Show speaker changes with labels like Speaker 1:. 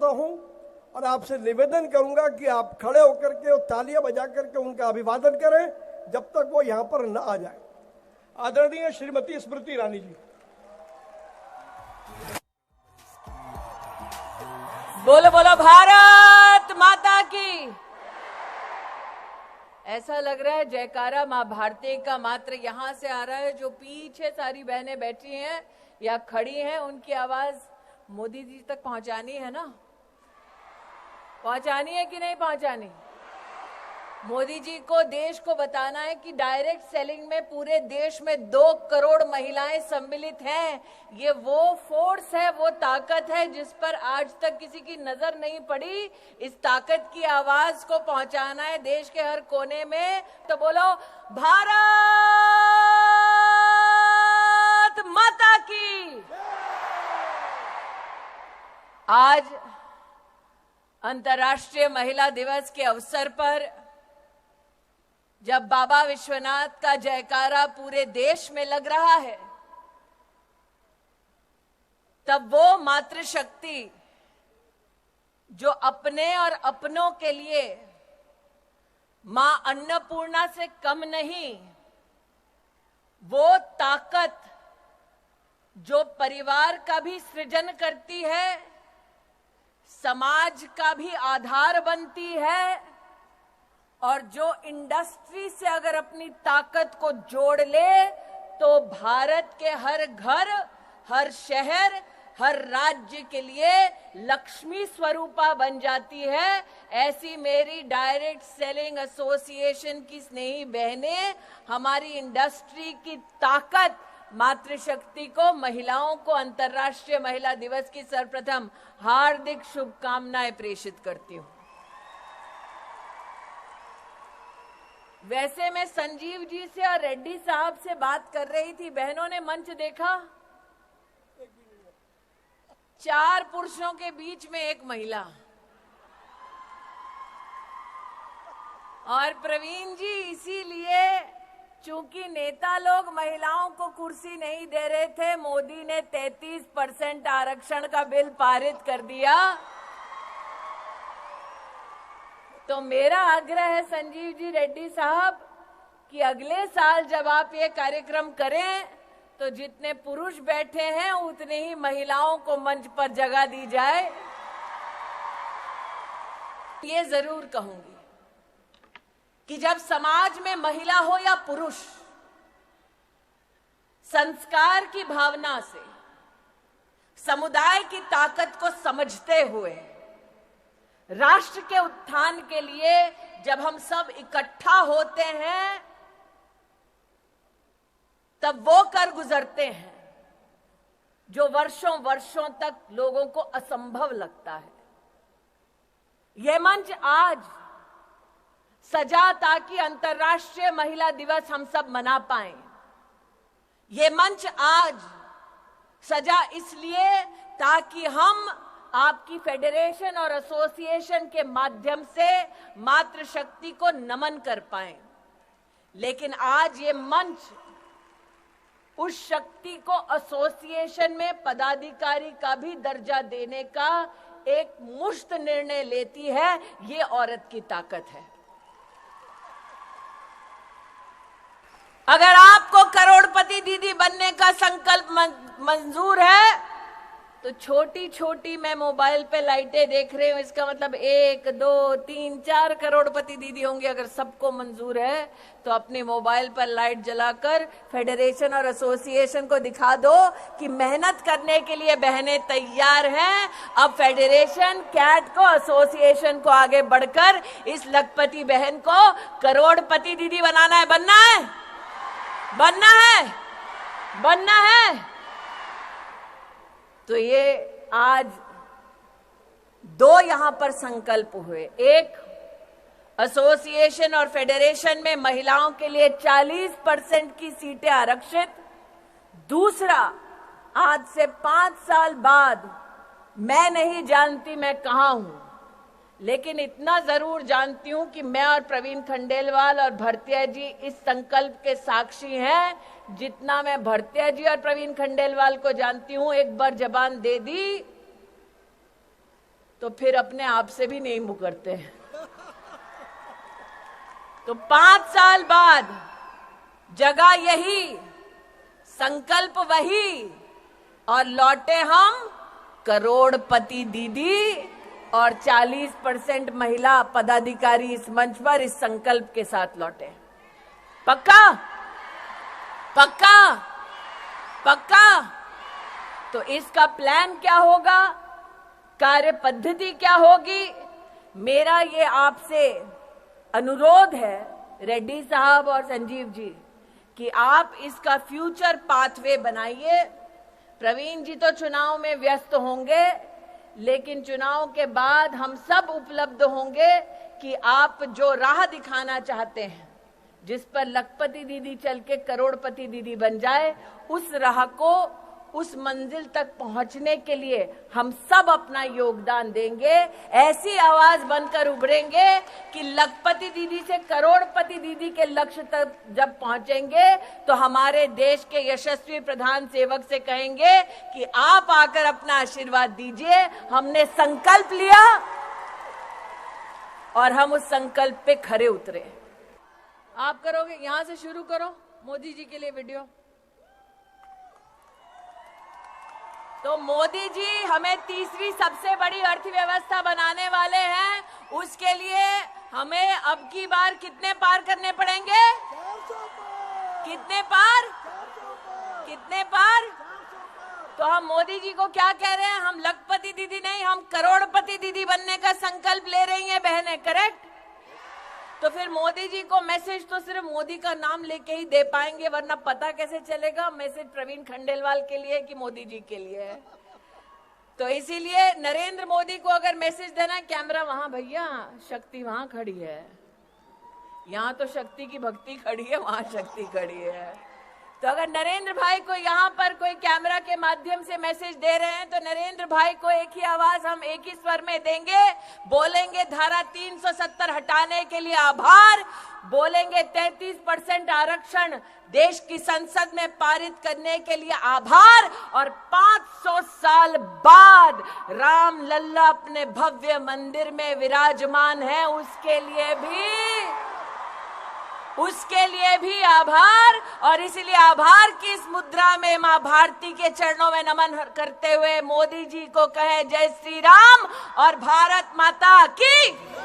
Speaker 1: हूं और आपसे निवेदन करूंगा कि आप खड़े होकर के और तालियां बजा करके उनका अभिवादन करें जब तक वो यहां पर न आ जाए। आदरणीय श्रीमती स्मृति ईरानी जी।
Speaker 2: बोलो बोलो भारत माता की। ऐसा लग रहा है जयकारा मां भारती का मात्र यहां से आ रहा है। जो पीछे सारी बहनें बैठी हैं या खड़ी हैं, उनकी आवाज मोदी जी तक पहुंचानी है ना? पहुंचानी है कि नहीं पहुंचानी? मोदी जी को देश को बताना है कि डायरेक्ट सेलिंग में पूरे देश में 2 करोड़ महिलाएं सम्मिलित हैं। ये वो फोर्स है, वो ताकत है जिस पर आज तक किसी की नजर नहीं पड़ी। इस ताकत की आवाज को पहुंचाना है देश के हर कोने में। तो बोलो भारत माता की। आज अंतर्राष्ट्रीय महिला दिवस के अवसर पर जब बाबा विश्वनाथ का जयकारा पूरे देश में लग रहा है, तब वो मातृशक्ति जो अपने और अपनों के लिए मां अन्नपूर्णा से कम नहीं, वो ताकत जो परिवार का भी सृजन करती है, समाज का भी आधार बनती है, और जो इंडस्ट्री से अगर अपनी ताकत को जोड़ ले तो भारत के हर घर, हर शहर, हर राज्य के लिए लक्ष्मी स्वरूपा बन जाती है। ऐसी मेरी डायरेक्ट सेलिंग एसोसिएशन की स्नेही बहनें हमारी इंडस्ट्री की ताकत मातृशक्ति को, महिलाओं को अंतर्राष्ट्रीय महिला दिवस की सर्वप्रथम हार्दिक शुभकामनाएं प्रेषित करती हूं। वैसे मैं संजीव जी से और रेड्डी साहब से बात कर रही थी। बहनों ने मंच देखा? 4 पुरुषों के बीच में 1 महिला। और प्रवीण जी, इसीलिए चूंकि नेता लोग महिलाओं को कुर्सी नहीं दे रहे थे, मोदी ने 33% आरक्षण का बिल पारित कर दिया। तो मेरा आग्रह है संजीव जी, रेड्डी साहब, कि अगले साल जब आप ये कार्यक्रम करें तो जितने पुरुष बैठे हैं उतने ही महिलाओं को मंच पर जगह दी जाए। ये जरूर कहूंगी कि जब समाज में महिला हो या पुरुष, संस्कार की भावना से समुदाय की ताकत को समझते हुए राष्ट्र के उत्थान के लिए जब हम सब इकट्ठा होते हैं, तब वो कर गुजरते हैं जो वर्षों वर्षों तक लोगों को असंभव लगता है। यह मंच आज सजा ताकि अंतर्राष्ट्रीय महिला दिवस हम सब मना पाएं। ये मंच आज सजा इसलिए ताकि हम आपकी फेडरेशन और एसोसिएशन के माध्यम से मातृशक्ति को नमन कर पाएं। लेकिन आज ये मंच उस शक्ति को एसोसिएशन में पदाधिकारी का भी दर्जा देने का एक मुश्त निर्णय लेती है। ये औरत की ताकत है। अगर आपको करोड़पति दीदी बनने का संकल्प मंजूर है तो छोटी छोटी मैं मोबाइल पे लाइटें देख रही हूं, इसका मतलब 1, 2, 3, 4 करोड़पति दीदी होंगे। अगर सबको मंजूर है तो अपने मोबाइल पर लाइट जलाकर फेडरेशन और एसोसिएशन को दिखा दो कि मेहनत करने के लिए बहनें तैयार हैं। अब फेडरेशन, कैट को, एसोसिएशन को आगे बढ़कर इस लखपति बहन को करोड़पति दीदी बनाना है। बनना है, बनना है, बनना है। तो ये आज 2 यहां पर संकल्प हुए। एक, एसोसिएशन और फेडरेशन में महिलाओं के लिए 40% की सीटें आरक्षित। दूसरा, आज से 5 साल बाद मैं नहीं जानती मैं कहां हूं, लेकिन इतना जरूर जानती हूं कि मैं और प्रवीण खंडेलवाल और भरतिया जी इस संकल्प के साक्षी हैं। जितना मैं भरतिया जी और प्रवीण खंडेलवाल को जानती हूं, एक बार जबान दे दी तो फिर अपने आप से भी नहीं मुकरते हैं। तो 5 साल बाद जगह यही, संकल्प वही, और लौटे हम करोड़पति दीदी और 40% महिला पदाधिकारी इस मंच पर इस संकल्प के साथ लौटे। पक्का? पक्का? पक्का? तो इसका प्लान क्या होगा, कार्य पद्धति क्या होगी? मेरा ये आपसे अनुरोध है रेड्डी साहब और संजीव जी कि आप इसका फ्यूचर पाथवे बनाइए। प्रवीण जी तो चुनाव में व्यस्त होंगे, लेकिन चुनाव के बाद हम सब उपलब्ध होंगे कि आप जो राह दिखाना चाहते हैं, जिस पर लखपति दीदी चल के करोड़पति दीदी बन जाए, उस राह को, उस मंजिल तक पहुंचने के लिए हम सब अपना योगदान देंगे। ऐसी आवाज बनकर उभरेंगे कि लखपति दीदी से करोड़पति दीदी के लक्ष्य तक जब पहुंचेंगे तो हमारे देश के यशस्वी प्रधान सेवक से कहेंगे कि आप आकर अपना आशीर्वाद दीजिए। हमने संकल्प लिया और हम उस संकल्प पे खरे उतरे। आप करोगे? यहां से शुरू करो मोदी जी के लिए वीडियो। तो मोदी जी हमें तीसरी सबसे बड़ी अर्थव्यवस्था बनाने वाले हैं। उसके लिए हमें अब की बार कितने पार करने पड़ेंगे?
Speaker 1: 400 पार।
Speaker 2: कितने पार?
Speaker 1: 400 पार।
Speaker 2: कितने पार?
Speaker 1: 400 पार।
Speaker 2: तो हम मोदी जी को क्या कह रहे हैं? हम लखपति दीदी नहीं, हम करोड़पति दीदी बनने का संकल्प ले रही हैं बहनें। करेक्ट? तो फिर मोदी जी को मैसेज तो सिर्फ मोदी का नाम लेके ही दे पाएंगे, वरना पता कैसे चलेगा मैसेज प्रवीण खंडेलवाल के लिए कि मोदी जी के लिए है। तो इसीलिए नरेंद्र मोदी को अगर मैसेज देना है, कैमरा वहां भैया, शक्ति वहां खड़ी है, यहाँ तो शक्ति की भक्ति खड़ी है, वहां शक्ति खड़ी है। तो अगर नरेंद्र भाई को यहाँ पर कोई कैमरा के माध्यम से मैसेज दे रहे हैं, तो नरेंद्र भाई को एक ही आवाज हम एक ही स्वर में देंगे, बोलेंगे धारा 370 हटाने के लिए आभार, बोलेंगे 33% आरक्षण देश की संसद में पारित करने के लिए आभार, और 500 साल बाद राम लल्ला अपने भव्य मंदिर में विराजमान है, उसके लिए भी आभार। और इसलिए आभार की इस मुद्रा में मां भारती के चरणों में नमन करते हुए मोदी जी को कहे जय श्री राम और भारत माता की।